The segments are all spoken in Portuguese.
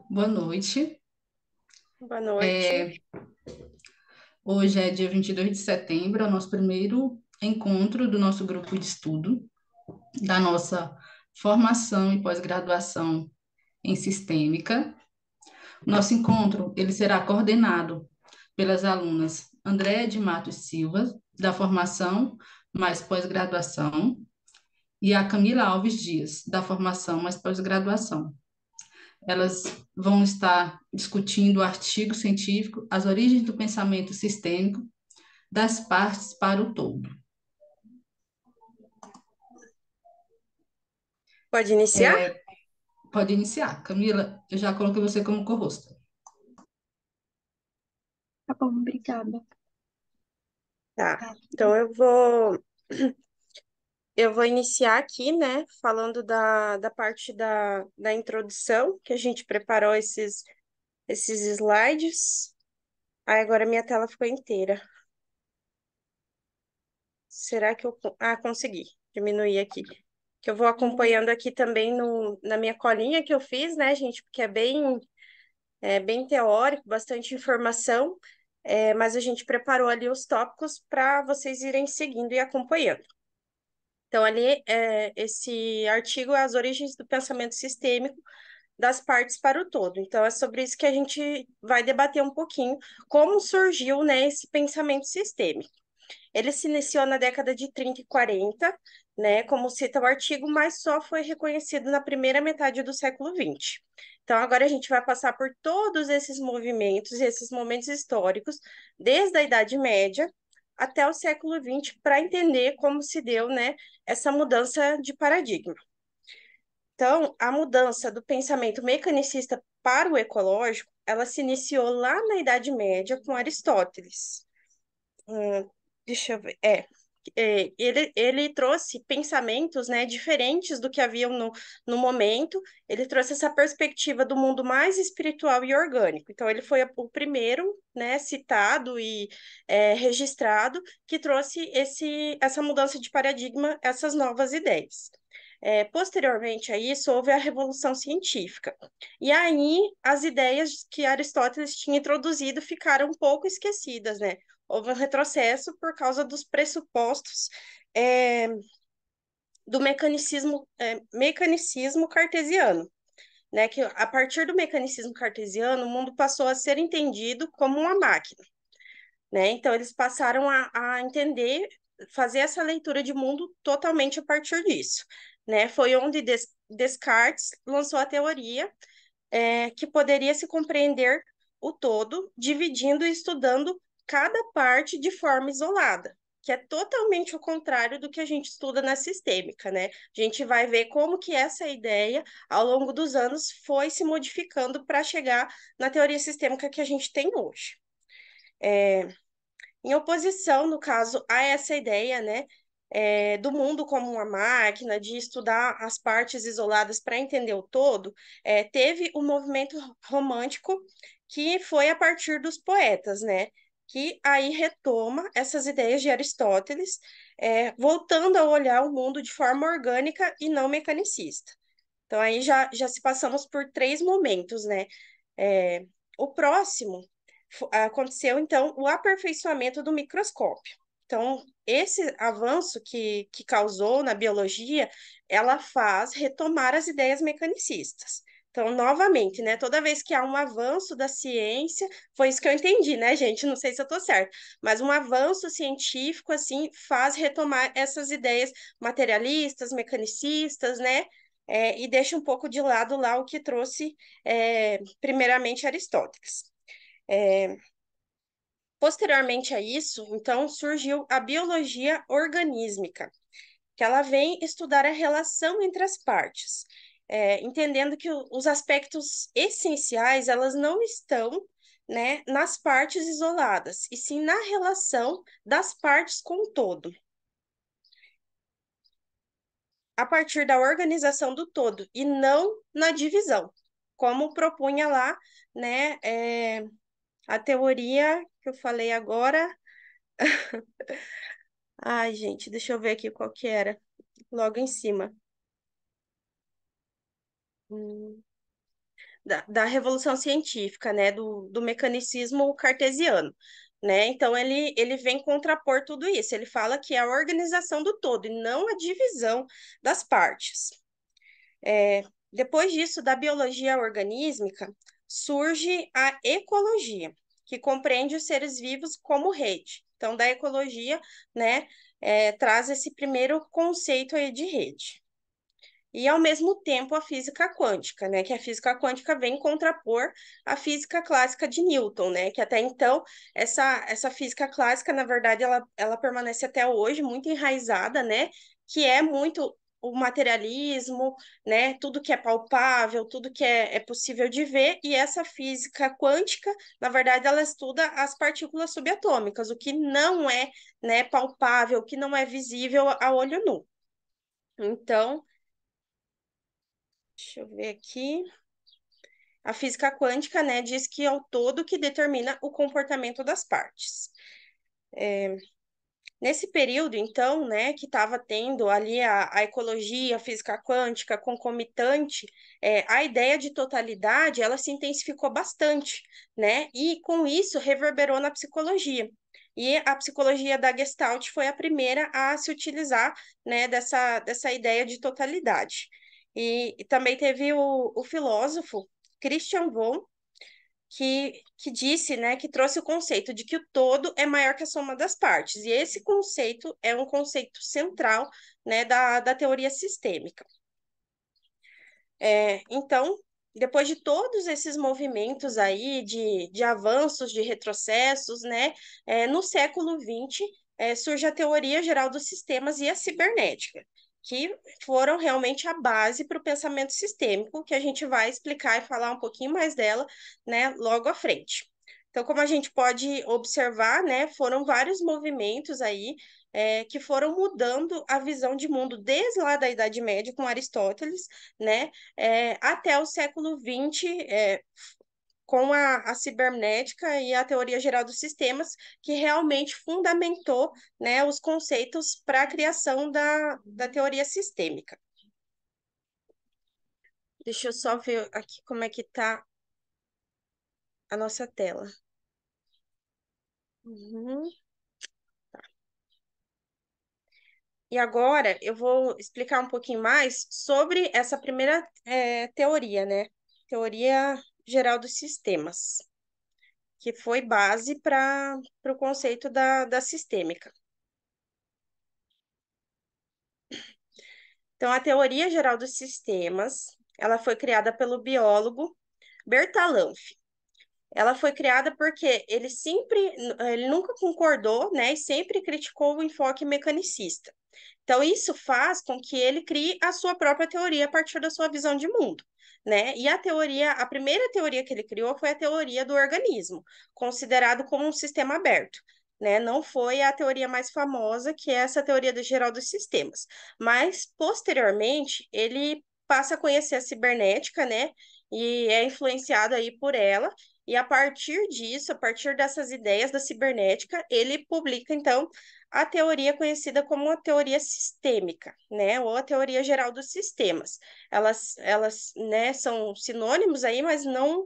Boa noite. Boa noite. É, Hoje é dia 22 de setembro, é o nosso primeiro encontro do nosso grupo de estudo, da nossa formação e pós-graduação em sistêmica. Nosso encontro, ele será coordenado pelas alunas Andréa de Matos Silva, da formação mais pós-graduação, e a Camila Alves Dias, da formação mais pós-graduação. Elas vão estar discutindo o artigo científico As Origens do Pensamento Sistêmico das Partes para o Todo. Pode iniciar? Pode iniciar. Camila, eu já coloquei você como co-host. Tá bom, obrigada. Tá. Então eu vou iniciar aqui, né, falando da parte da introdução, que a gente preparou esses slides. Aí agora minha tela ficou inteira. Será que consegui diminuir aqui. Que eu vou acompanhando aqui também na minha colinha que eu fiz, né, gente, porque é bem teórico, bastante informação, mas a gente preparou ali os tópicos para vocês irem seguindo e acompanhando. Então, ali, esse artigo é as origens do pensamento sistêmico das partes para o todo. Então, é sobre isso que a gente vai debater um pouquinho, como surgiu, né, esse pensamento sistêmico. Ele se iniciou na década de 30 e 40, né, como cita o artigo, mas só foi reconhecido na primeira metade do século XX. Então, agora a gente vai passar por todos esses movimentos e esses momentos históricos, desde a Idade Média até o século XX, para entender como se deu, né, essa mudança de paradigma. Então, a mudança do pensamento mecanicista para o ecológico, ela se iniciou lá na Idade Média com Aristóteles. Deixa eu ver. Ele trouxe pensamentos, né, diferentes do que haviam no momento. Ele trouxe essa perspectiva do mundo mais espiritual e orgânico. Então, ele foi o primeiro, né, citado e registrado que trouxe essa mudança de paradigma, essas novas ideias. Posteriormente a isso, houve a Revolução Científica. E aí, as ideias que Aristóteles tinha introduzido ficaram um pouco esquecidas, né? Houve um retrocesso por causa dos pressupostos é, do mecanicismo cartesiano, né? Que a partir do mecanicismo cartesiano, o mundo passou a ser entendido como uma máquina, né? Então, eles passaram a entender, fazer essa leitura de mundo totalmente a partir disso, né? Foi onde Descartes lançou a teoria que poderia se compreender o todo, dividindo e estudando cada parte de forma isolada, que é totalmente o contrário do que a gente estuda na sistêmica, né? A gente vai ver como que essa ideia, ao longo dos anos, foi se modificando para chegar na teoria sistêmica que a gente tem hoje. Em oposição, no caso, a essa ideia, né, do mundo como uma máquina, de estudar as partes isoladas para entender o todo, teve o movimento romântico que foi a partir dos poetas, né, que aí retoma essas ideias de Aristóteles, voltando a olhar o mundo de forma orgânica e não mecanicista. Então, aí já se passamos por três momentos, né? É, o próximo aconteceu, então, o aperfeiçoamento do microscópio. Então, esse avanço que causou na biologia, ela faz retomar as ideias mecanicistas. Então, novamente, né, toda vez que há um avanço da ciência, foi isso que eu entendi, né, gente? Não sei se eu estou certo, mas um avanço científico, assim, faz retomar essas ideias materialistas, mecanicistas, né? E deixa um pouco de lado lá o que trouxe, primeiramente, Aristóteles. É, Posteriormente a isso, então, surgiu a biologia organísmica, que ela vem estudar a relação entre as partes, entendendo que os aspectos essenciais, elas não estão, né, nas partes isoladas, e sim na relação das partes com o todo, a partir da organização do todo, e não na divisão, como propunha lá, né, a teoria que eu falei agora. Ai, gente, deixa eu ver aqui qual que era. Logo em cima. Hum. da Revolução Científica, né, do mecanicismo cartesiano. Né? Então, ele vem contrapor tudo isso. Ele fala que é a organização do todo e não a divisão das partes. Depois disso, da biologia organísmica, surge a ecologia, que compreende os seres vivos como rede. Então, da ecologia, né, traz esse primeiro conceito aí de rede. E, ao mesmo tempo, a física quântica, né, que a física quântica vem contrapor a física clássica de Newton, né, que até então, essa física clássica, na verdade, ela permanece até hoje muito enraizada, né, que é muito o materialismo, né, tudo que é palpável, tudo que é possível de ver, e essa física quântica, na verdade, ela estuda as partículas subatômicas, o que não é, né, palpável, o que não é visível a olho nu. Então, deixa eu ver aqui. A física quântica, né, diz que é o todo que determina o comportamento das partes. Nesse período, então, né, que estava tendo ali a ecologia, a física quântica concomitante, a ideia de totalidade, ela se intensificou bastante, né, e com isso reverberou na psicologia. E a psicologia da Gestalt foi a primeira a se utilizar, né, dessa ideia de totalidade. E também teve o filósofo Christian Wolff, que disse, né, que trouxe o conceito de que o todo é maior que a soma das partes. E esse conceito é um conceito central, né, da teoria sistêmica. Então, depois de todos esses movimentos aí de avanços, de retrocessos, né, no século XX, surge a teoria geral dos sistemas e a cibernética, que foram realmente a base para o pensamento sistêmico, que a gente vai explicar e falar um pouquinho mais dela, né, logo à frente. Então, como a gente pode observar, né, foram vários movimentos aí que foram mudando a visão de mundo desde lá da Idade Média com Aristóteles, né, até o século XX, com a cibernética e a teoria geral dos sistemas, que realmente fundamentou, né, os conceitos para a criação da teoria sistêmica. Deixa eu só ver aqui como é que está a nossa tela. Uhum. E agora eu vou explicar um pouquinho mais sobre essa primeira teoria, né? Teoria geral dos sistemas, que foi base para o conceito da sistêmica. Então, a teoria geral dos sistemas, ela foi criada pelo biólogo Bertalanffy. Ela foi criada porque ele nunca concordou, né, e sempre criticou o enfoque mecanicista. Então, isso faz com que ele crie a sua própria teoria a partir da sua visão de mundo, né? E a primeira teoria que ele criou foi a teoria do organismo, considerado como um sistema aberto, né? Não foi a teoria mais famosa, que é essa teoria do geral dos sistemas. Mas, posteriormente, ele passa a conhecer a cibernética, né? E é influenciado aí por ela. E a partir disso, a partir dessas ideias da cibernética, ele publica, então, a teoria conhecida como a teoria sistêmica, né, ou a teoria geral dos sistemas. Elas, né, são sinônimos aí, mas não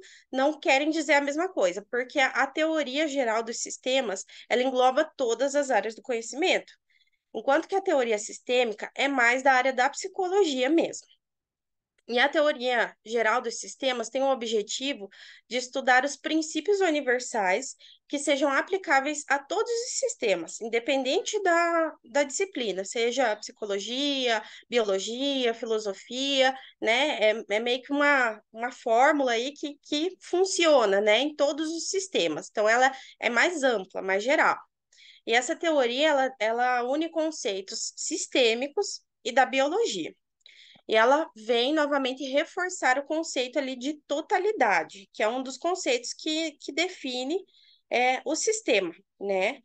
querem dizer a mesma coisa, porque a teoria geral dos sistemas, ela engloba todas as áreas do conhecimento, enquanto que a teoria sistêmica é mais da área da psicologia mesmo. E a teoria geral dos sistemas tem o objetivo de estudar os princípios universais que sejam aplicáveis a todos os sistemas, independente da disciplina, seja psicologia, biologia, filosofia, né? É meio que uma fórmula aí que funciona, né, em todos os sistemas. Então, ela é mais ampla, mais geral. E essa teoria, ela une conceitos sistêmicos e da biologia. E ela vem novamente reforçar o conceito ali de totalidade, que é um dos conceitos que define o sistema, né?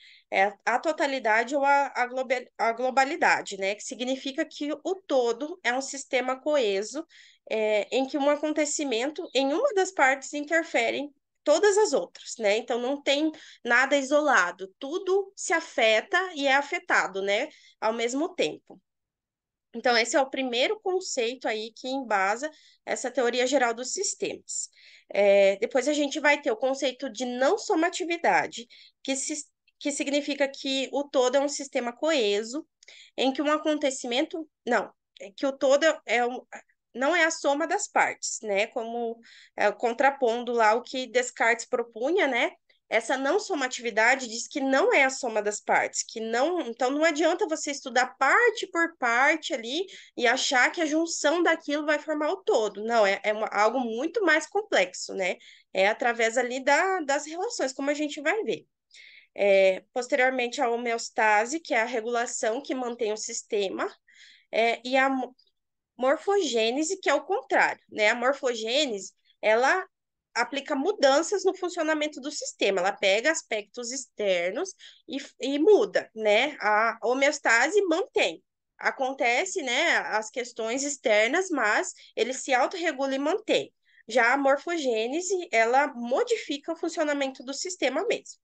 A totalidade ou a globalidade, né? Que significa que o todo é um sistema coeso, em que um acontecimento em uma das partes interfere em todas as outras, né? Então não tem nada isolado, tudo se afeta e é afetado, né? Ao mesmo tempo. Então, esse é o primeiro conceito aí que embasa essa teoria geral dos sistemas. Depois a gente vai ter o conceito de não somatividade, que, se, que significa que o todo é um sistema coeso, em que um acontecimento. Não, é que o todo não é a soma das partes, né? Como contrapondo lá o que Descartes propunha, né? Essa não somatividade diz que não é a soma das partes, que não, então não adianta você estudar parte por parte ali e achar que a junção daquilo vai formar o todo. Não, algo muito mais complexo, né? É através ali das relações, como a gente vai ver. Posteriormente, a homeostase, que é a regulação que mantém o sistema, e a morfogênese, que é o contrário, né? A morfogênese, ela aplica mudanças no funcionamento do sistema, ela pega aspectos externos e muda, né? A homeostase mantém. Acontece, né, as questões externas, mas ele se autorregula e mantém. Já a morfogênese, ela modifica o funcionamento do sistema mesmo.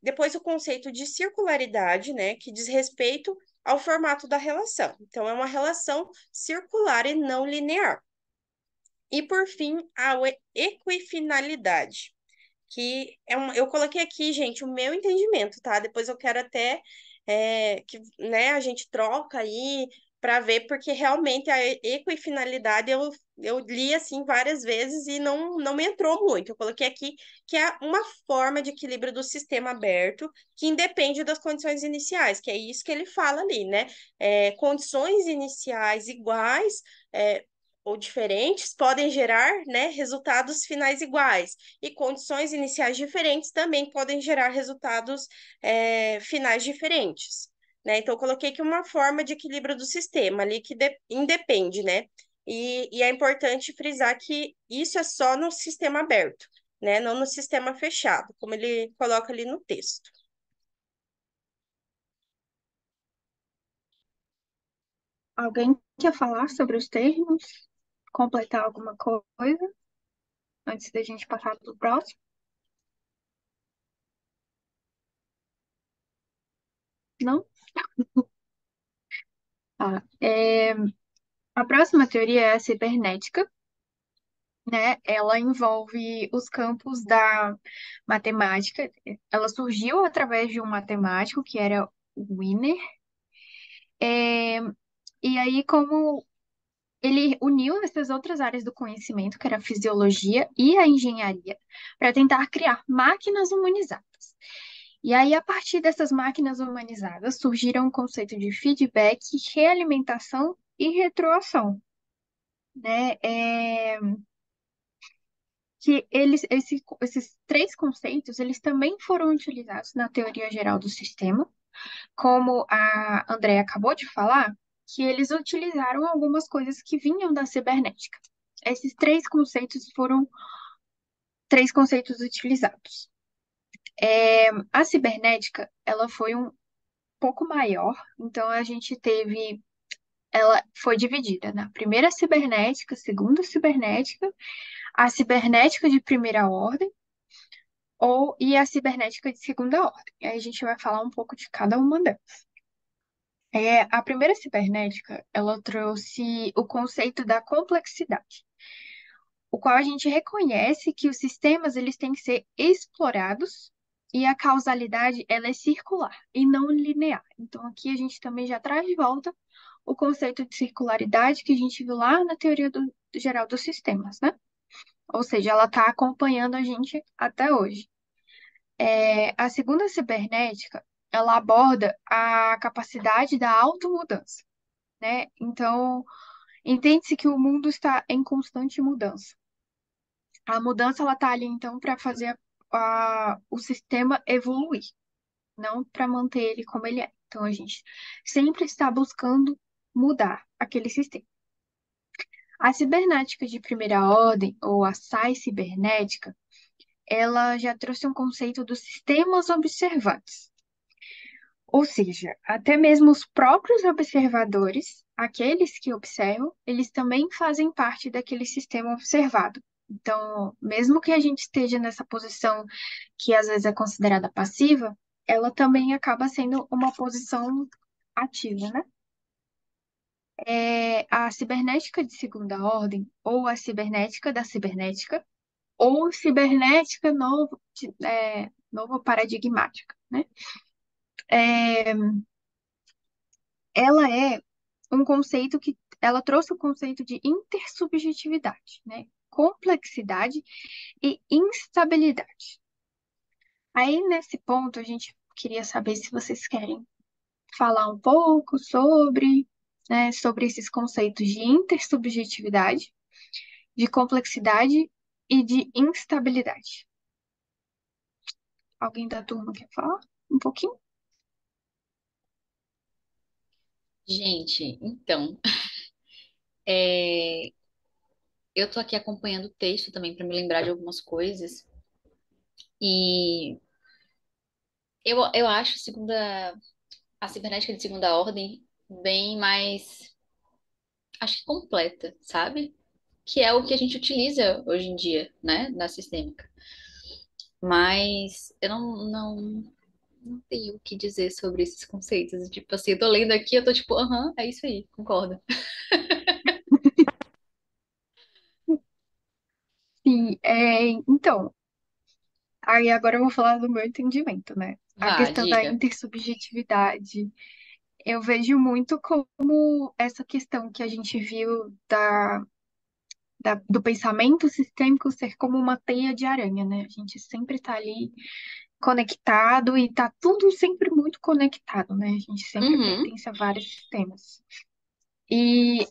Depois o conceito de circularidade, né, que diz respeito ao formato da relação. Então, é uma relação circular e não linear. E, por fim, a equifinalidade, que eu coloquei aqui, gente, o meu entendimento, tá? Depois eu quero até que, né, a gente troca aí para ver, porque realmente a equifinalidade eu li assim várias vezes e não me entrou muito. Eu coloquei aqui que é uma forma de equilíbrio do sistema aberto que independe das condições iniciais, que é isso que ele fala ali, né? Condições iniciais iguais. Ou diferentes podem gerar, né, resultados finais iguais, e condições iniciais diferentes também podem gerar resultados finais diferentes, né? Então, eu coloquei aqui uma forma de equilíbrio do sistema ali que independe, né? E é importante frisar que isso é só no sistema aberto, né? Não no sistema fechado, como ele coloca ali no texto. Alguém quer falar sobre os termos? Completar alguma coisa antes da gente passar para o próximo? Não? Tá. A próxima teoria é a cibernética, né? Ela envolve os campos da matemática. Ela surgiu através de um matemático que era o Wiener. É, e aí, como ele uniu essas outras áreas do conhecimento, que era a fisiologia e a engenharia, para tentar criar máquinas humanizadas. E aí, a partir dessas máquinas humanizadas, surgiram o conceito de feedback, realimentação e retroação, né? Que esses três conceitos, eles também foram utilizados na teoria geral do sistema, como a Andrea acabou de falar, que eles utilizaram algumas coisas que vinham da cibernética. Esses três conceitos foram três conceitos utilizados. A cibernética, ela foi um pouco maior, então a gente teve, ela foi dividida na primeira cibernética, segunda cibernética, a cibernética de primeira ordem e a cibernética de segunda ordem. Aí a gente vai falar um pouco de cada uma delas. A primeira cibernética, ela trouxe o conceito da complexidade, o qual a gente reconhece que os sistemas eles têm que ser explorados e a causalidade ela é circular e não linear. Então aqui a gente também já traz de volta o conceito de circularidade que a gente viu lá na teoria geral dos sistemas, né? Ou seja, ela está acompanhando a gente até hoje. A segunda cibernética, ela aborda a capacidade da automudança, né? Então, entende-se que o mundo está em constante mudança. A mudança ela está ali então para fazer o sistema evoluir, não para manter ele como ele é. Então a gente sempre está buscando mudar aquele sistema. A cibernética de primeira ordem, ou a SAI cibernética, ela já trouxe um conceito dos sistemas observantes. Ou seja, até mesmo os próprios observadores, aqueles que observam, eles também fazem parte daquele sistema observado. Então, mesmo que a gente esteja nessa posição que às vezes é considerada passiva, ela também acaba sendo uma posição ativa, né? É a cibernética de segunda ordem, ou a cibernética da cibernética, ou cibernética nova paradigmática, né? É, ela é um conceito que ela trouxe o conceito de intersubjetividade, né? Complexidade e instabilidade. Aí, nesse ponto, a gente queria saber se vocês querem falar um pouco sobre, né, sobre esses conceitos de intersubjetividade, de complexidade e de instabilidade. Alguém da turma quer falar um pouquinho? Gente, então, é, eu tô aqui acompanhando o texto também para me lembrar de algumas coisas. E eu acho a cibernética de segunda ordem bem mais, acho que completa, sabe? Que é o que a gente utiliza hoje em dia, né, na sistêmica. Mas eu não tenho o que dizer sobre esses conceitos. Tipo assim, eu tô lendo aqui, eu tô tipo, aham, é isso aí, concordo. Sim, então, aí agora eu vou falar do meu entendimento, né? A Vá, questão da diga. intersubjetividade, eu vejo muito como essa questão que a gente viu do pensamento sistêmico ser como uma teia de aranha, né? A gente sempre está ali conectado e tá tudo sempre muito conectado, né? A gente sempre Uhum, pertence a vários sistemas. E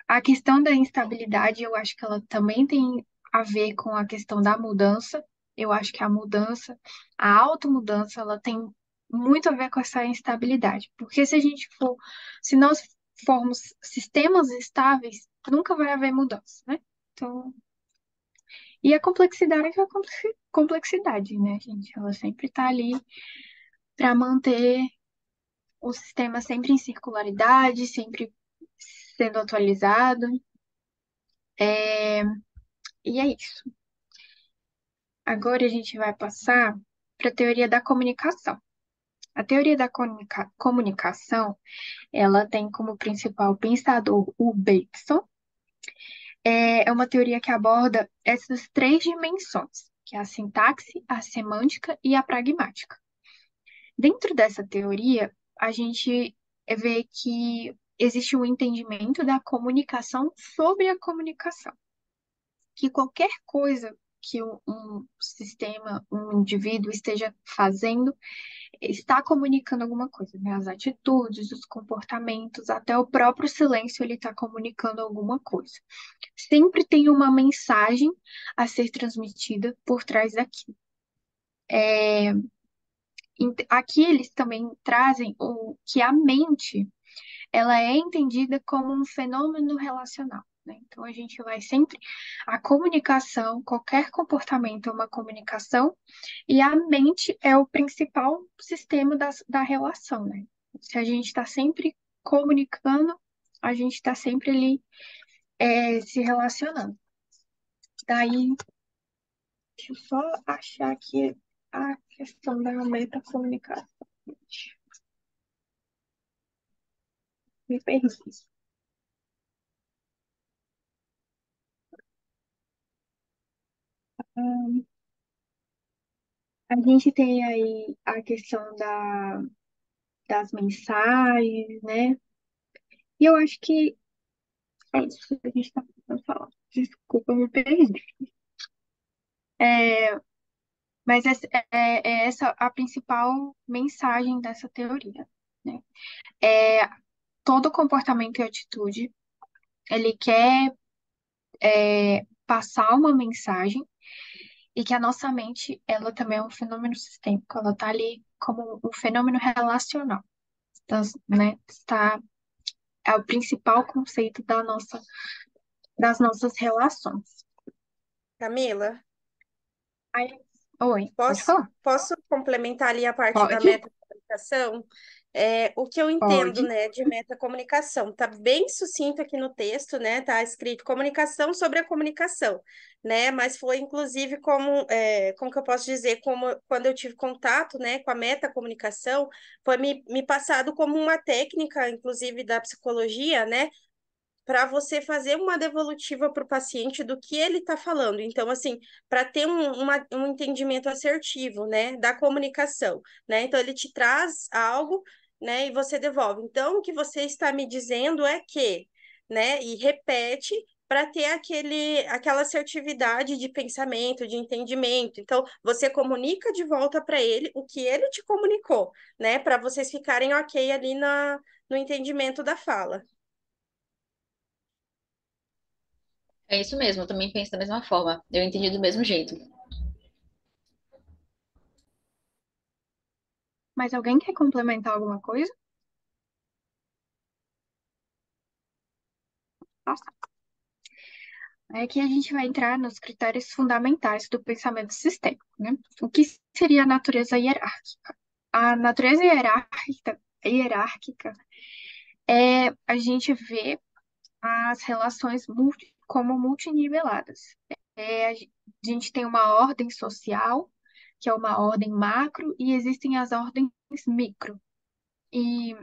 a questão da instabilidade, eu acho que ela também tem a ver com a questão da mudança. Eu acho que a mudança, a automudança, ela tem muito a ver com essa instabilidade. Porque se nós formos sistemas estáveis, nunca vai haver mudança, né? Então, e a complexidade é a complexidade, né, gente? Ela sempre está ali para manter o sistema sempre em circularidade, sempre sendo atualizado. É, e é isso. Agora a gente vai passar para a teoria da comunicação. A teoria da comunicação, ela tem como principal pensador o Bergson. É uma teoria que aborda essas três dimensões, que é a sintaxe, a semântica e a pragmática. Dentro dessa teoria, a gente vê que existe um entendimento da comunicação sobre a comunicação, que qualquer coisa que um sistema, um indivíduo esteja fazendo, está comunicando alguma coisa, né? As atitudes, os comportamentos, até o próprio silêncio, ele está comunicando alguma coisa. Sempre tem uma mensagem a ser transmitida por trás daquilo. Aqui eles também trazem o que a mente ela é entendida como um fenômeno relacional, né? Então a gente vai sempre a comunicação, qualquer comportamento é uma comunicação e a mente é o principal sistema da relação, né? Se a gente está sempre comunicando, a gente está sempre ali se relacionando. Daí, deixa eu só achar aqui a questão da metacomunicação. Me perdi. Hum, A gente tem aí a questão das mensagens, né? E eu acho que é isso que a gente está tentando falar. Desculpa, eu me perdi. É, mas é essa a principal mensagem dessa teoria, né? É, todo comportamento e atitude, ele quer passar uma mensagem e que a nossa mente, ela também é um fenômeno sistêmico, ela está ali como um fenômeno relacional. Então, né, é o principal conceito das nossas relações. Camila, Aí, oi, pode posso, falar? posso complementar ali a parte da Pode? metacomunicação? O que eu entendo, Pode. né, de metacomunicação, tá bem sucinto aqui no texto, né, tá escrito comunicação sobre a comunicação, né, mas foi inclusive como que eu posso dizer, como quando eu tive contato, né, com a metacomunicação, foi me passado como uma técnica, inclusive da psicologia, né, para você fazer uma devolutiva para o paciente do que ele está falando. Então, assim, para ter um entendimento assertivo, né, da comunicação, né? Então, ele te traz algo, né, e você devolve. Então, o que você está me dizendo é que, né, e repete para ter aquela assertividade de pensamento, de entendimento. Então, você comunica de volta para ele o que ele te comunicou, né, para vocês ficarem ok ali no entendimento da fala. É isso mesmo, eu também penso da mesma forma. Eu entendi do mesmo jeito. Mas alguém quer complementar alguma coisa? Nossa. Aqui a gente vai entrar nos critérios fundamentais do pensamento sistêmico, né? O que seria a natureza hierárquica? A natureza hierárquica é a gente vê as relações como multiniveladas. A gente tem uma ordem social, que é uma ordem macro, e existem as ordens micro. E,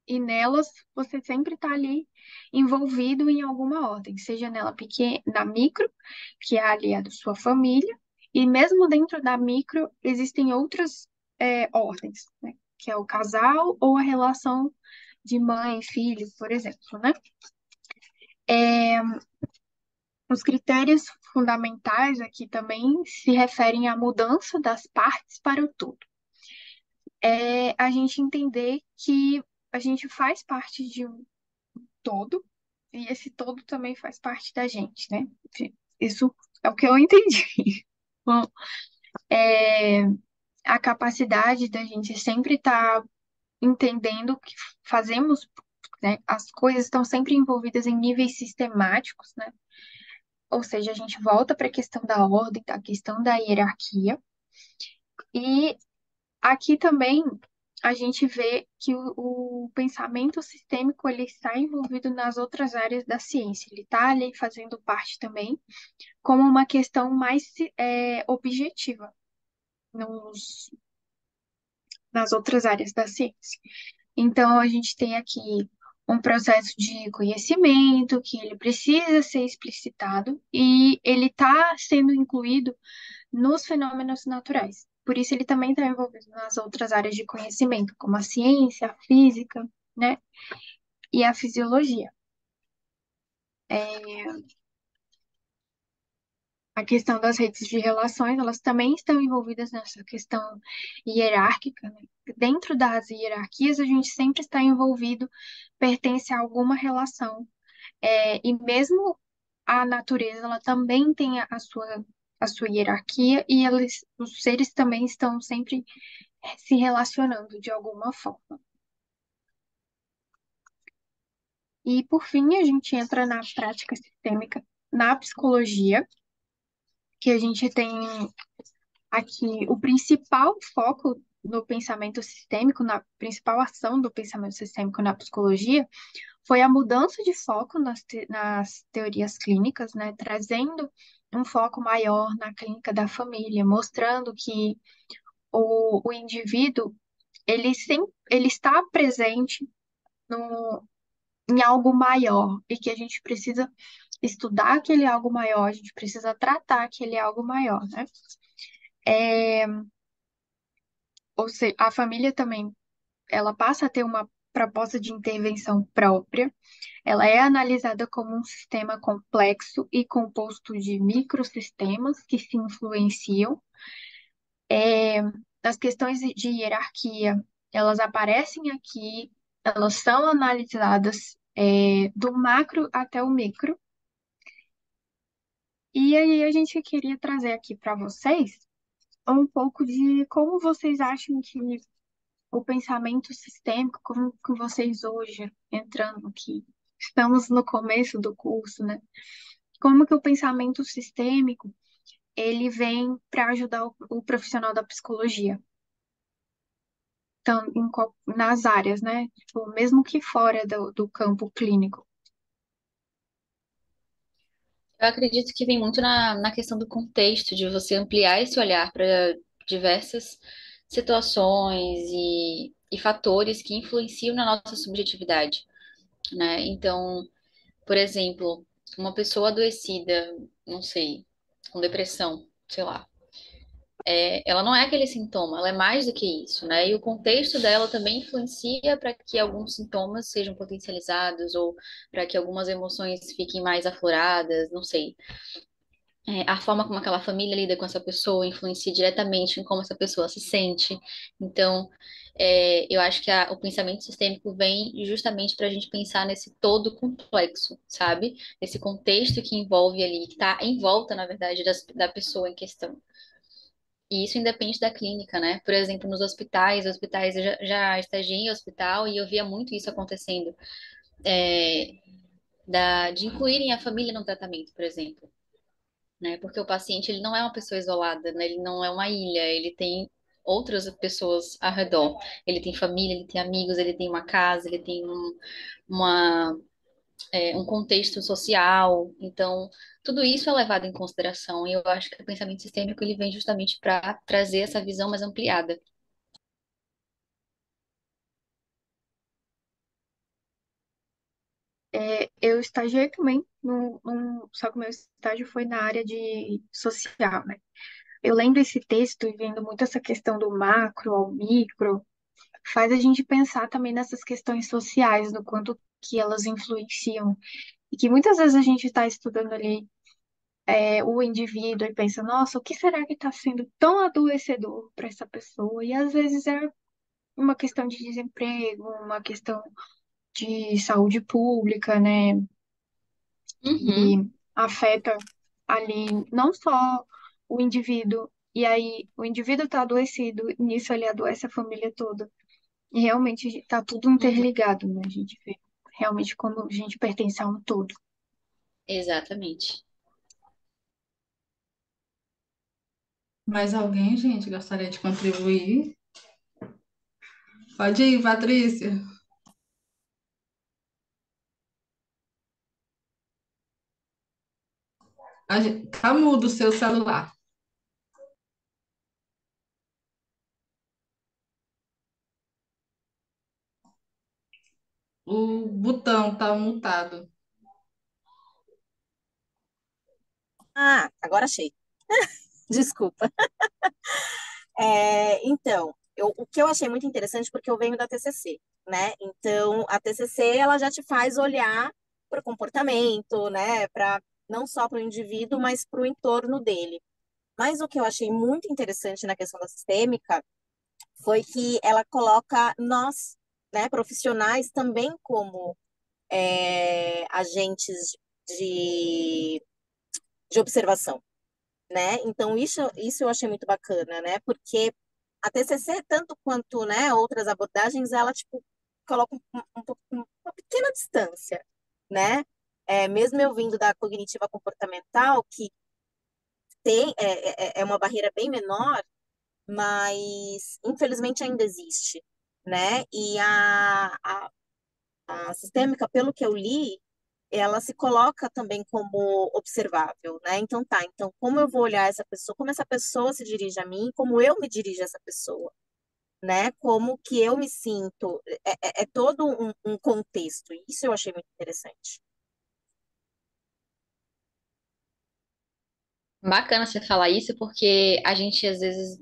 e nelas você sempre está ali envolvido em alguma ordem, seja nela pequena, na micro, que é ali a da sua família, e mesmo dentro da micro existem outras ordens, né? Que é o casal ou a relação de mãe e filho, por exemplo, né? É, os critérios fundamentais aqui também se referem à mudança das partes para o todo. É a gente entender que a gente faz parte de um todo e esse todo também faz parte da gente, né? Isso é o que eu entendi. Bom, é a capacidade da gente sempre estar entendendo que fazemos, né? As coisas estão sempre envolvidas em níveis sistemáticos, né? Ou seja, a gente volta para a questão da ordem, da questão da hierarquia. E aqui também a gente vê que o pensamento sistêmico ele está envolvido nas outras áreas da ciência. Ele está ali fazendo parte também como uma questão mais objetiva nas outras áreas da ciência. Então, a gente tem aqui um processo de conhecimento que ele precisa ser explicitado e ele está sendo incluído nos fenômenos naturais. Por isso, ele também está envolvido nas outras áreas de conhecimento, como a ciência, a física, né, e a fisiologia. A questão das redes de relações, elas também estão envolvidas nessa questão hierárquica, né? Dentro das hierarquias, a gente sempre está envolvido, pertence a alguma relação. E mesmo a natureza, ela também tem a sua hierarquia e os seres também estão sempre se relacionando de alguma forma. E, por fim, a gente entra na prática sistêmica na psicologia, que a gente tem aqui o principal foco no pensamento sistêmico, na principal ação do pensamento sistêmico na psicologia, foi a mudança de foco nas teorias clínicas, né, trazendo um foco maior na clínica da família, mostrando que o indivíduo ele está presente no, em algo maior e que a gente precisa estudar aquele algo maior, a gente precisa tratar aquele algo maior, né? É, ou seja, a família também, ela passa a ter uma proposta de intervenção própria, ela é analisada como um sistema complexo e composto de microsistemas que se influenciam. As questões de hierarquia, elas aparecem aqui, elas são analisadas do macro até o micro. E aí a gente queria trazer aqui para vocês um pouco de como vocês acham que o pensamento sistêmico, como que vocês hoje, entrando aqui, estamos no começo do curso, né? Como que o pensamento sistêmico, ele vem para ajudar o profissional da psicologia, então, nas áreas, né? Tipo, mesmo que fora do campo clínico. Eu acredito que vem muito na questão do contexto, de você ampliar esse olhar para diversas situações e fatores que influenciam na nossa subjetividade. né? Então, por exemplo, uma pessoa adoecida, não sei, com depressão, sei lá, ela não é aquele sintoma, ela é mais do que isso, né? E o contexto dela também influencia para que alguns sintomas sejam potencializados ou para que algumas emoções fiquem mais afloradas, não sei. A forma como aquela família lida com essa pessoa influencia diretamente em como essa pessoa se sente. Então, eu acho que o pensamento sistêmico vem justamente para a gente pensar nesse todo complexo, sabe? Esse contexto que envolve ali, que está em volta, na verdade, da pessoa em questão. E isso independe da clínica, né? Por exemplo, nos hospitais, eu já estagiei em hospital e eu via muito isso acontecendo, é, de incluírem a família no tratamento, por exemplo, né? Porque o paciente, ele não é uma pessoa isolada, né? Ele não é uma ilha, ele tem outras pessoas ao redor. Ele tem família, ele tem amigos, ele tem uma casa, ele tem uma, um contexto social. Então, tudo isso é levado em consideração. E eu acho que o pensamento sistêmico, ele vem justamente para trazer essa visão mais ampliada. Eu estagiei também, só que o meu estágio foi na área de social, né? Eu lendo esse texto e vendo muito essa questão do macro ao micro, faz a gente pensar também nessas questões sociais, no quanto que elas influenciam. E que muitas vezes a gente está estudando ali o indivíduo e pensa, nossa, o que será que está sendo tão adoecedor para essa pessoa? E às vezes é uma questão de desemprego, uma questão de saúde pública, né? Uhum. E afeta ali não só o indivíduo, e aí o indivíduo está adoecido, e nisso ele adoece a família toda. E realmente está tudo Uhum. interligado, né? A gente vê realmente como a gente pertence a um todo. Exatamente. Mais alguém, gente, gostaria de contribuir? Pode ir, Patrícia. Tá mudo o seu celular. O botão tá mutado. Ah, agora achei. Desculpa. Então, o que eu achei muito interessante, porque eu venho da TCC, né? Então, a TCC, ela já te faz olhar para o comportamento, né? Para não só para o indivíduo, mas para o entorno dele. Mas o que eu achei muito interessante na questão da sistêmica foi que ela coloca nós, né, profissionais, também como agentes de, de observação, né? Então, isso eu achei muito bacana, né? Porque a TCC, tanto quanto, né, outras abordagens, ela, tipo, coloca uma pequena distância, né? Mesmo eu vindo da cognitiva comportamental, que é uma barreira bem menor, mas, infelizmente, ainda existe, né? E a sistêmica, pelo que eu li, ela se coloca também como observável, né? Então tá, então como eu vou olhar essa pessoa, como essa pessoa se dirige a mim, como eu me dirijo a essa pessoa, né? Como que eu me sinto, é todo um contexto, e isso eu achei muito interessante. Bacana você falar isso, porque a gente às vezes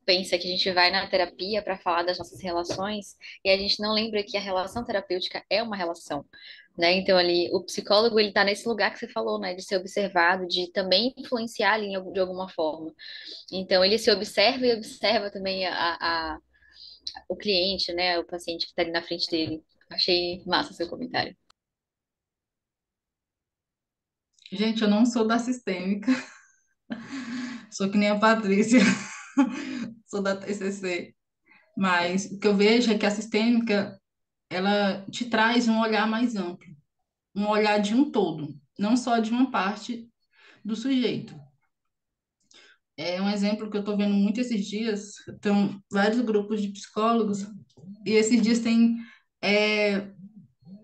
pensa que a gente vai na terapia para falar das nossas relações e a gente não lembra que a relação terapêutica é uma relação, né? Então ali o psicólogo ele tá nesse lugar que você falou, né, de ser observado, de também influenciar ali de alguma forma. Então ele se observa e observa também o cliente, né, o paciente que está ali na frente dele. Achei massa seu comentário. Gente, eu não sou da sistêmica, sou que nem a Patrícia, sou da TCC. Mas o que eu vejo é que a sistêmica, ela te traz um olhar mais amplo, um olhar de um todo, não só de uma parte do sujeito. É um exemplo que eu estou vendo muito esses dias. Tem vários grupos de psicólogos e esses dias tem é,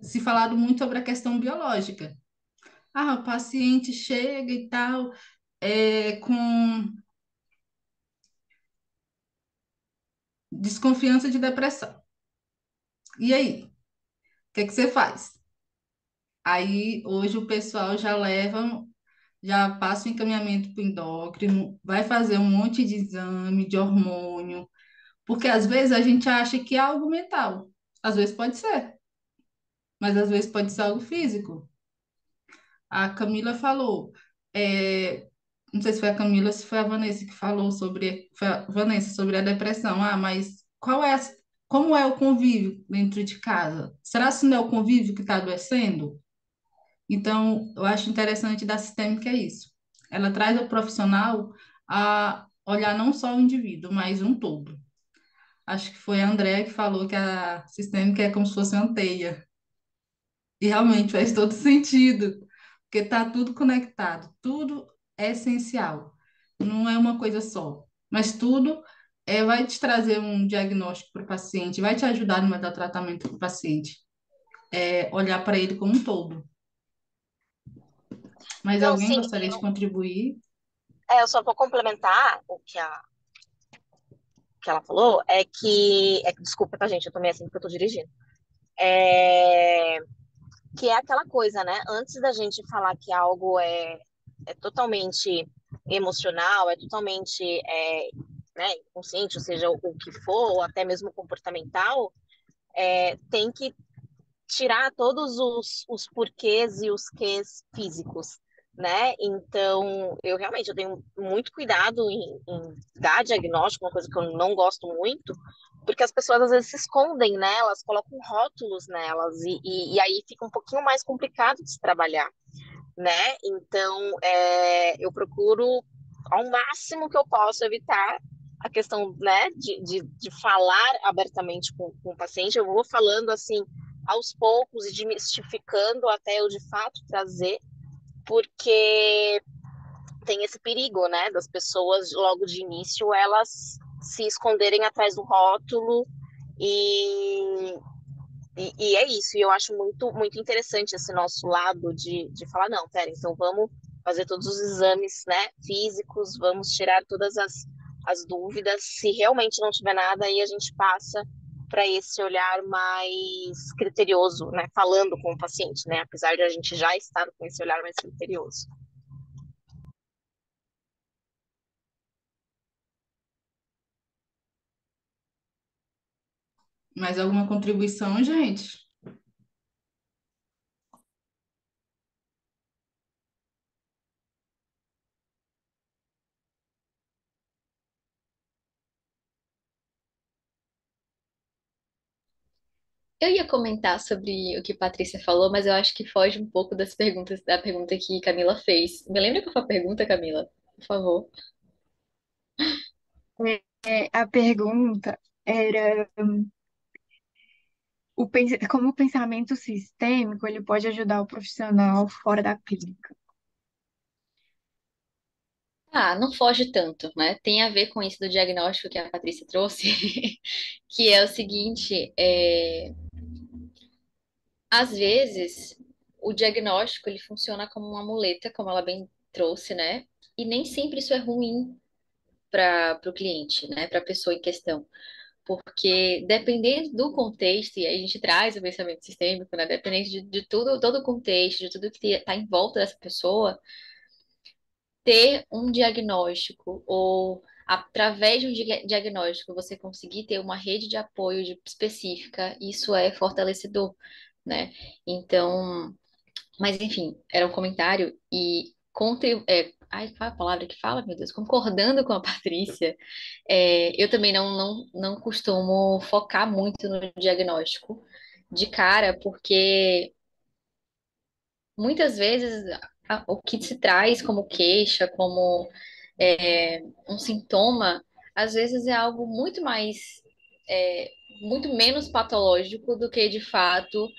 se falado muito sobre a questão biológica. Ah, o paciente chega e tal, com desconfiança de depressão. E aí? O que é que você faz? Aí hoje o pessoal já leva, já passa o encaminhamento para o endócrino, vai fazer um monte de exame de hormônio, porque às vezes a gente acha que é algo mental. Às vezes pode ser, mas às vezes pode ser algo físico. A Camila falou, não sei se foi a Camila, se foi a Vanessa que falou sobre, foi a Vanessa sobre a depressão. Ah, mas como é o convívio dentro de casa? Será que não é o convívio que está adoecendo? Então, eu acho interessante da sistêmica é isso. Ela traz o profissional a olhar não só o indivíduo, mas um todo. Acho que foi a Andrea que falou que a sistêmica é como se fosse uma teia. E realmente faz todo sentido, porque está tudo conectado, tudo é essencial, não é uma coisa só, mas tudo vai te trazer um diagnóstico para o paciente, vai te ajudar no dar tratamento para o paciente, olhar para ele como um todo. Mas Não, alguém sim, gostaria de contribuir? eu só vou complementar o que ela falou, desculpa, tá, gente, eu tomei assim porque eu tô dirigindo. É, que é aquela coisa, né? Antes da gente falar que algo é totalmente emocional, é totalmente né, inconsciente, ou seja, o que for, ou até mesmo comportamental, tem que tirar todos os porquês e os quês físicos, né? Então, eu tenho muito cuidado em dar diagnóstico, uma coisa que eu não gosto muito, porque as pessoas às vezes se escondem, né? Elas colocam rótulos nelas e aí fica um pouquinho mais complicado de se trabalhar, né? Então, eu procuro ao máximo que eu posso evitar a questão, né, de falar abertamente com o paciente. Eu vou falando assim aos poucos e desmistificando até eu de fato trazer, porque tem esse perigo, né, das pessoas logo de início elas se esconderem atrás do rótulo e e é isso, e eu acho muito interessante esse nosso lado de falar, não, pera, então vamos fazer todos os exames, né, físicos, vamos tirar todas as dúvidas, se realmente não tiver nada, aí a gente passa para esse olhar mais criterioso, né, falando com o paciente, né, apesar de a gente já estar com esse olhar mais criterioso. Mais alguma contribuição, gente? Eu ia comentar sobre o que Patrícia falou, mas eu acho que foge um pouco das perguntas, da pergunta que Camila fez. Me lembra qual foi a pergunta, Camila? Por favor. A pergunta era como o pensamento sistêmico ele pode ajudar o profissional fora da clínica. Ah, não foge tanto, né? Tem a ver com isso do diagnóstico que a Patrícia trouxe, que é o seguinte, às vezes o diagnóstico ele funciona como uma muleta, como ela bem trouxe, né? E nem sempre isso é ruim para o cliente, né? Para a pessoa em questão. Porque dependendo do contexto, e aí a gente traz o pensamento sistêmico, né? Dependendo de tudo, todo o contexto, de tudo que está em volta dessa pessoa, ter um diagnóstico ou através de um diagnóstico você conseguir ter uma rede de apoio específica, isso é fortalecedor, né? Então, mas enfim, era um comentário e ai, qual é a palavra que fala, meu Deus? Concordando com a Patrícia, eu também não costumo focar muito no diagnóstico de cara, porque muitas vezes o que se traz como queixa, como um sintoma, às vezes é algo é, muito menos patológico do que de fato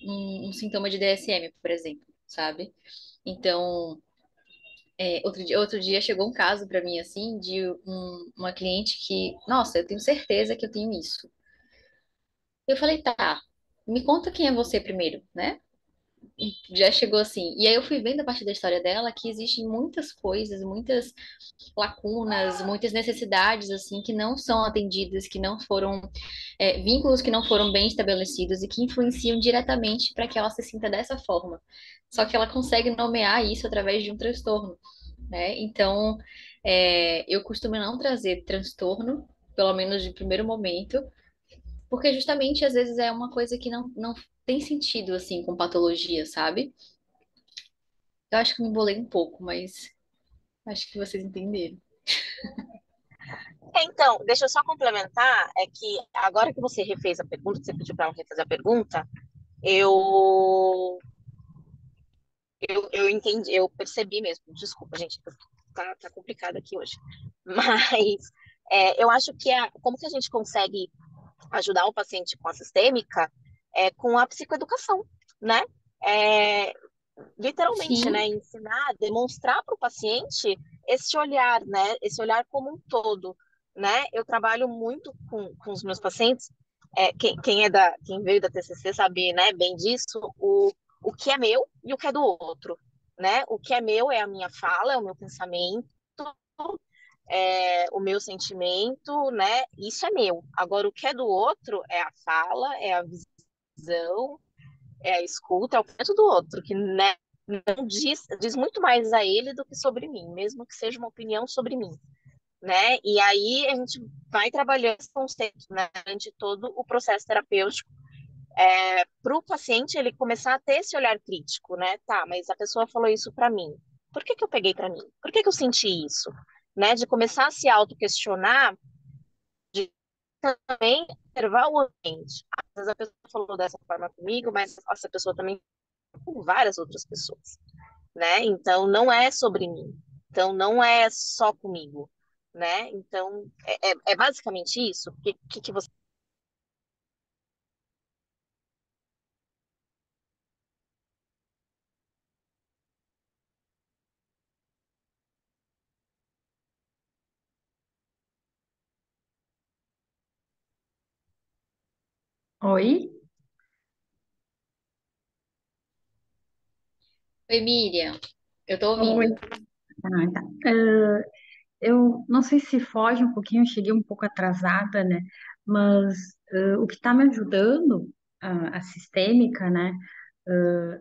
um sintoma de DSM, por exemplo, sabe? Então, outro dia chegou um caso para mim assim de uma cliente que, nossa, eu tenho certeza que eu tenho isso. Eu falei, tá, me conta quem é você primeiro, né? Já chegou assim. E aí eu fui vendo a partir da história dela que existem muitas coisas, muitas lacunas, muitas necessidades assim que não são atendidas, que não foram vínculos que não foram bem estabelecidos e que influenciam diretamente para que ela se sinta dessa forma. Só que ela consegue nomear isso através de um transtorno, né? Então, eu costumo não trazer transtorno, pelo menos de primeiro momento, porque justamente às vezes é uma coisa que não tem sentido assim com patologia, sabe? Eu acho que me embolei um pouco, mas acho que vocês entenderam. Então, deixa eu só complementar, é que agora que você refez a pergunta, que você pediu para eu refazer a pergunta, eu, eu entendi, eu percebi mesmo. Desculpa, gente, tá complicado aqui hoje. Mas eu acho que como que a gente consegue ajudar o paciente com a sistêmica com a psicoeducação, né? É, literalmente, né? Sim, Ensinar, demonstrar para o paciente esse olhar, né? Esse olhar como um todo, né? Eu trabalho muito com os meus pacientes. Quem veio da TCC sabe, né, bem disso. O que é meu e o que é do outro, né? O que é meu é a minha fala, é o meu pensamento, o meu sentimento, né? Isso é meu. Agora, o que é do outro é a fala, é a visão, é a escuta, é o pensamento do outro, que, né, não diz muito mais a ele do que sobre mim, mesmo que seja uma opinião sobre mim, né? E aí a gente vai trabalhando esse conceito, né, durante todo o processo terapêutico, para o paciente ele começar a ter esse olhar crítico, né? Tá, mas a pessoa falou isso para mim. Por que que eu peguei para mim? Por que que eu senti isso? Né? De começar a se auto-questionar, de também observar o ambiente. Às vezes a pessoa falou dessa forma comigo, mas essa pessoa também com várias outras pessoas, né? Então não é sobre mim. Então não é só comigo, né? Então é basicamente isso. Que você... Oi? oi Miriam, eu tô Oi. ouvindo. Ah, tá. Eu não sei se foge um pouquinho, eu cheguei um pouco atrasada, né? Mas o que está me ajudando, a sistêmica, né,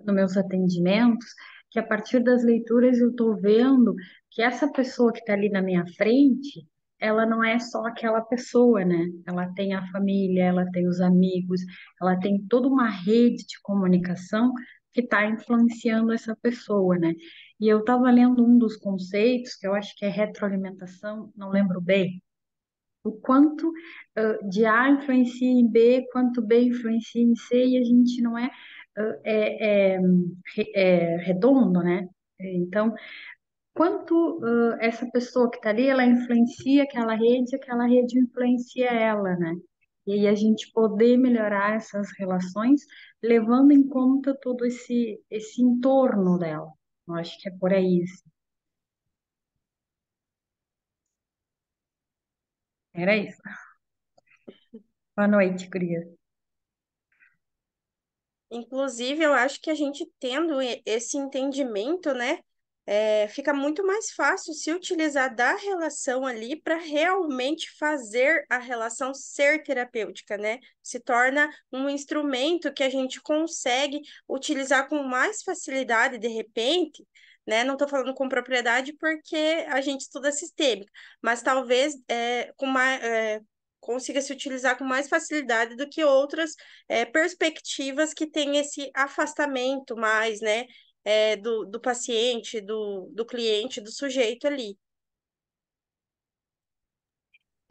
nos meus atendimentos, que a partir das leituras eu estou vendo que essa pessoa que está ali na minha frente, ela não é só aquela pessoa, né? Ela tem a família, ela tem os amigos, ela tem toda uma rede de comunicação que está influenciando essa pessoa, né? E eu estava lendo um dos conceitos, que eu acho que é retroalimentação, não lembro bem, o quanto de A influencia em B, quanto B influencia em C, e a gente não é redondo, né? Então, quanto essa pessoa que está ali, ela influencia aquela rede influencia ela, né? E aí a gente poder melhorar essas relações, levando em conta todo esse entorno dela. Eu acho que é por aí. Era isso. Boa noite, Cris. Inclusive, eu acho que a gente tendo esse entendimento, né, fica muito mais fácil se utilizar da relação ali para realmente fazer a relação ser terapêutica, né? Se torna um instrumento que a gente consegue utilizar com mais facilidade de repente. Né? Não estou falando com propriedade porque a gente estuda sistêmica, mas talvez consiga se utilizar com mais facilidade do que outras perspectivas que têm esse afastamento mais, né, do paciente, do cliente, do sujeito ali.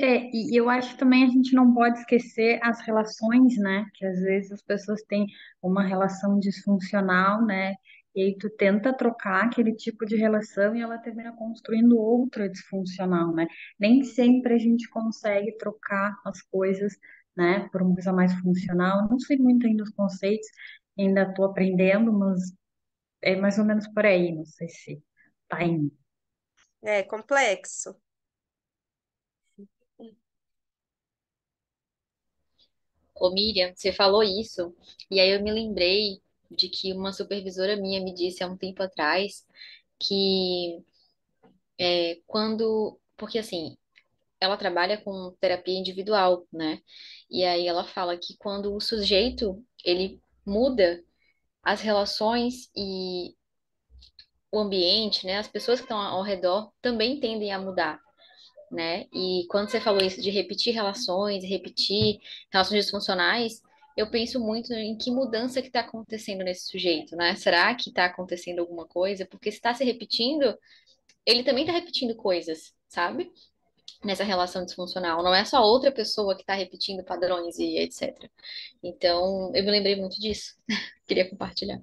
E eu acho que também a gente não pode esquecer as relações, né? Que às vezes as pessoas têm uma relação disfuncional, né? E aí tu tenta trocar aquele tipo de relação e ela termina construindo outra disfuncional, né? Nem sempre a gente consegue trocar as coisas, né? Por uma coisa mais funcional. Não sei muito ainda os conceitos, ainda estou aprendendo, mas é mais ou menos por aí, não sei se tá indo. É complexo. Ô Miriam, você falou isso, e aí eu me lembrei de que uma supervisora minha me disse há um tempo atrás que porque assim, ela trabalha com terapia individual, né? E aí ela fala que quando o sujeito, ele muda as relações e o ambiente, né? As pessoas que estão ao redor também tendem a mudar, né? E quando você falou isso de repetir relações disfuncionais, eu penso muito em que mudança que está acontecendo nesse sujeito, né? Será que está acontecendo alguma coisa? Porque se está se repetindo, ele também está repetindo coisas, sabe? Nessa relação disfuncional. Não é só outra pessoa que está repetindo padrões e etc. Então, eu me lembrei muito disso. Queria compartilhar.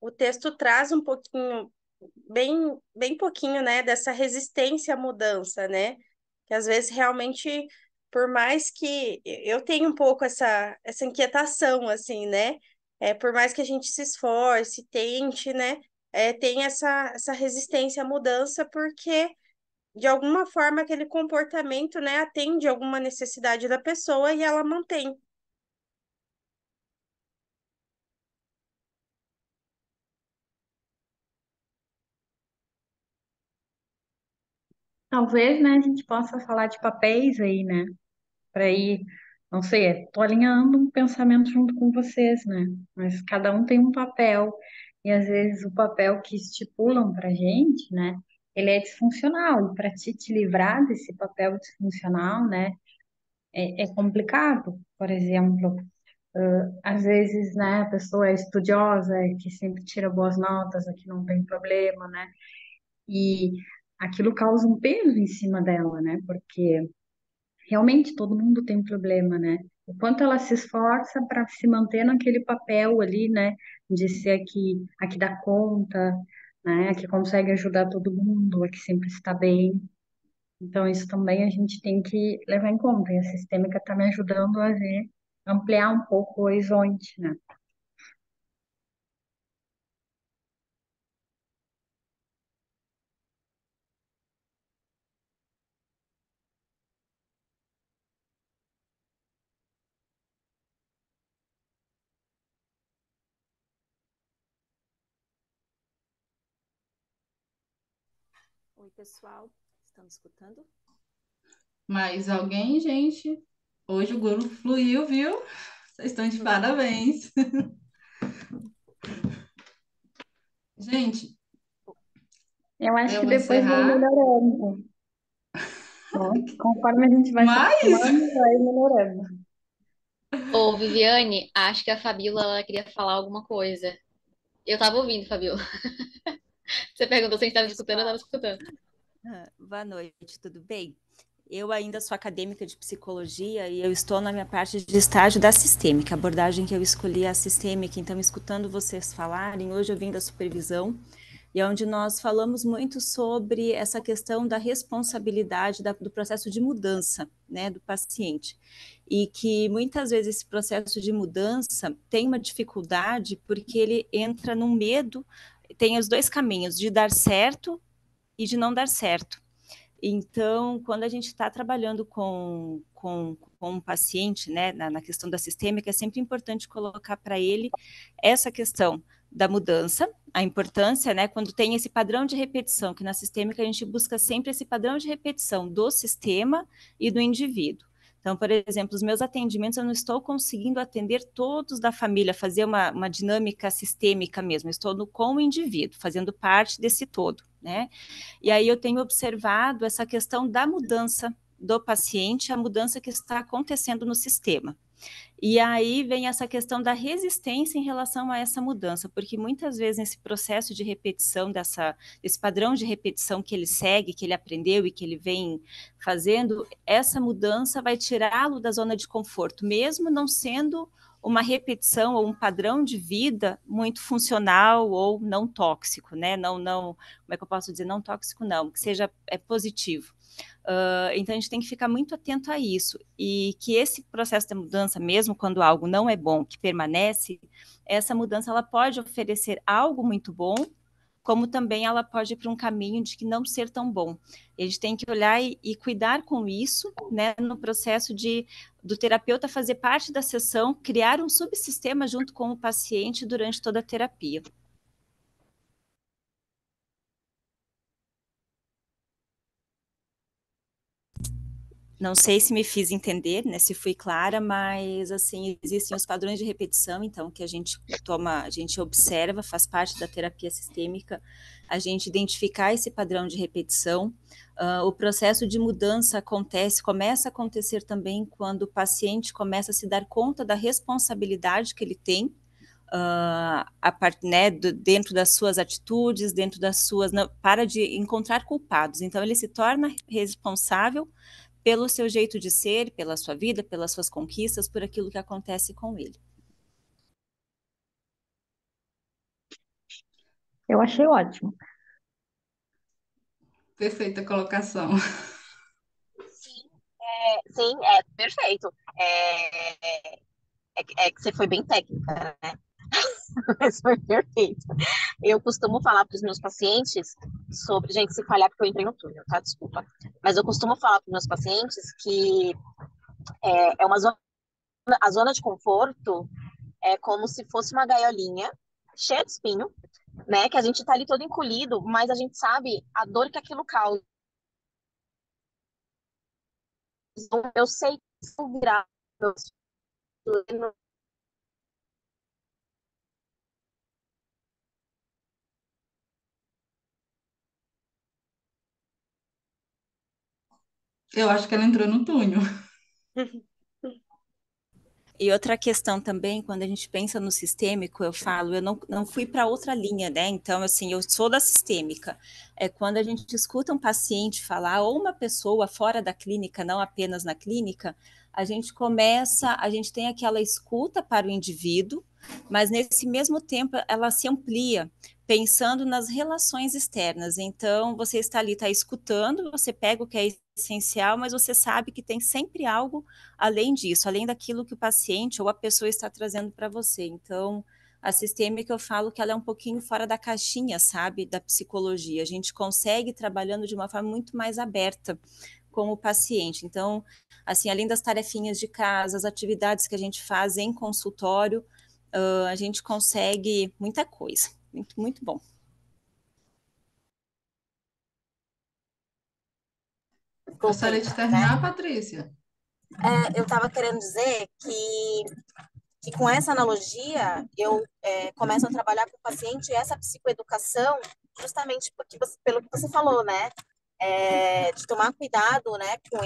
O texto traz um pouquinho, bem pouquinho, né, dessa resistência à mudança, né? Que às vezes realmente, por mais que eu tenho um pouco essa inquietação, assim, né? Por mais que a gente se esforce, tente, né? Tem essa resistência à mudança, porque de alguma forma aquele comportamento, né, atende alguma necessidade da pessoa e ela mantém. Talvez, né, a gente possa falar de papéis aí, né? Para ir, não sei, tô alinhando um pensamento junto com vocês, né? Mas cada um tem um papel, e às vezes o papel que estipulam pra gente, né, ele é disfuncional, e para te livrar desse papel disfuncional, né, é complicado. Por exemplo, às vezes, né, a pessoa é estudiosa, que sempre tira boas notas, aqui não tem problema, né? E aquilo causa um peso em cima dela, né? Porque realmente todo mundo tem um problema, né? O quanto ela se esforça para se manter naquele papel ali, né? De ser a que dá conta, né? A que consegue ajudar todo mundo, a que sempre está bem. Então, isso também a gente tem que levar em conta. E a sistêmica está me ajudando a ver, ampliar um pouco o horizonte, né? Oi, pessoal, estão me escutando? Mas alguém, gente, hoje o grupo fluiu, viu? Vocês estão de parabéns. Gente, Eu acho eu que vou depois vai encerrar, melhorando, né? Conforme a gente vai se mas acostumando, vai melhorando. Ô, Viviane, acho que a Fabíola ela queria falar alguma coisa. Eu tava ouvindo, Fabíola. Você perguntou se a gente tava escutando, eu tava Pessoal, escutando. boa noite, tudo bem? Eu ainda sou acadêmica de psicologia e eu estou na minha parte de estágio da sistêmica. A abordagem que eu escolhi é a sistêmica, então, escutando vocês falarem, hoje eu vim da supervisão, e é onde nós falamos muito sobre essa questão da responsabilidade do processo de mudança, né, do paciente. E que muitas vezes esse processo de mudança tem uma dificuldade porque ele entra num medo, tem os dois caminhos, de dar certo e de não dar certo. Então, quando a gente está trabalhando com um paciente, né, na questão da sistêmica, é sempre importante colocar para ele essa questão da mudança, a importância, né, quando tem esse padrão de repetição, que na sistêmica a gente busca sempre esse padrão de repetição do sistema e do indivíduo. Então, por exemplo, os meus atendimentos, eu não estou conseguindo atender todos da família, fazer uma dinâmica sistêmica mesmo, estou com o indivíduo, fazendo parte desse todo, né? E aí eu tenho observado essa questão da mudança do paciente, a mudança que está acontecendo no sistema. E aí vem essa questão da resistência em relação a essa mudança, porque muitas vezes nesse processo de repetição, desse padrão de repetição que ele segue, que ele aprendeu e que ele vem fazendo, essa mudança vai tirá-lo da zona de conforto, mesmo não sendo uma repetição ou um padrão de vida muito funcional ou não tóxico, né? Não, como é que eu posso dizer? Não tóxico, não, que seja positivo. Então, a gente tem que ficar muito atento a isso e que esse processo da mudança, mesmo quando algo não é bom, que permanece, essa mudança ela pode oferecer algo muito bom, como também ela pode ir para um caminho de que não ser tão bom. A gente tem que olhar e cuidar com isso, né, no processo do terapeuta fazer parte da sessão, criar um subsistema junto com o paciente durante toda a terapia. Não sei se me fiz entender, né, se fui clara, mas assim, existem os padrões de repetição, então, que a gente toma, a gente observa, faz parte da terapia sistêmica, a gente identificar esse padrão de repetição. O processo de mudança começa a acontecer também quando o paciente começa a se dar conta da responsabilidade que ele tem, né, dentro das suas atitudes, dentro das suas, não, para de encontrar culpados. Então, ele se torna responsável pelo seu jeito de ser, pela sua vida, pelas suas conquistas, por aquilo que acontece com ele. Eu achei ótimo. Perfeita colocação. Sim, perfeito. É que você foi bem técnica, né? Mas foi perfeito. Eu costumo falar para os meus pacientes sobre. Gente, se falhar, porque eu entrei no túnel, tá? Desculpa. Mas eu costumo falar para os meus pacientes que é uma zona. A zona de conforto é como se fosse uma gaiolinha cheia de espinho, né? Que a gente tá ali todo encolhido, mas a gente sabe a dor que aquilo causa. Então, eu sei que se eu virar meus Eu acho que ela entrou no túnel. E outra questão também, quando a gente pensa no sistêmico, eu falo, eu não fui para outra linha, né? Então, assim, eu sou da sistêmica. É quando a gente escuta um paciente falar, ou uma pessoa fora da clínica, não apenas na clínica, a gente tem aquela escuta para o indivíduo, mas nesse mesmo tempo ela se amplia, pensando nas relações externas. Então, você está ali, está escutando, você pega o que é essencial, mas você sabe que tem sempre algo além disso, além daquilo que o paciente ou a pessoa está trazendo para você. Então, a sistêmica eu falo que ela é um pouquinho fora da caixinha, sabe, da psicologia. A gente consegue trabalhando de uma forma muito mais aberta com o paciente. Então, assim, além das tarefinhas de casa, as atividades que a gente faz em consultório, a gente consegue muita coisa. Muito, muito bom. Gostaria voltei, de né? terminar, Patrícia? Eu estava querendo dizer que com essa analogia eu começo a trabalhar com o paciente essa psicoeducação justamente pelo que você falou, né? De tomar cuidado, né, com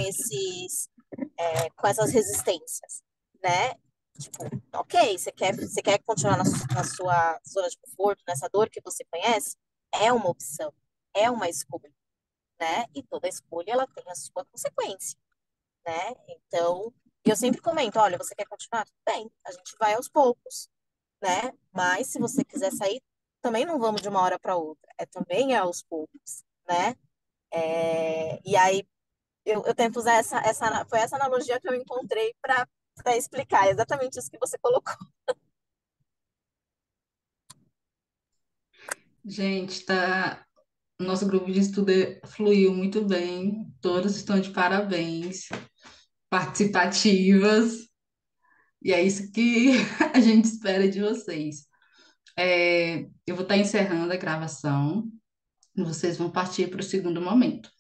essas resistências, né? Tipo, ok, você quer continuar na sua zona de conforto, nessa dor que você conhece? É uma opção, é uma escolha, né? E toda escolha ela tem a sua consequência, né? Então, eu sempre comento, olha, você quer continuar? Tudo bem, a gente vai aos poucos, né? Mas se você quiser sair, também não vamos de uma hora para outra, também é aos poucos, né? E aí eu tento usar foi essa analogia que eu encontrei para explicar exatamente isso que você colocou. Gente, tá. Nosso grupo de estudo fluiu muito bem. Todos estão de parabéns, participativas. E é isso que a gente espera de vocês. Eu vou estar encerrando a gravação e vocês vão partir para o segundo momento.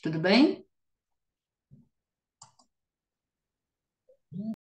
Tudo bem?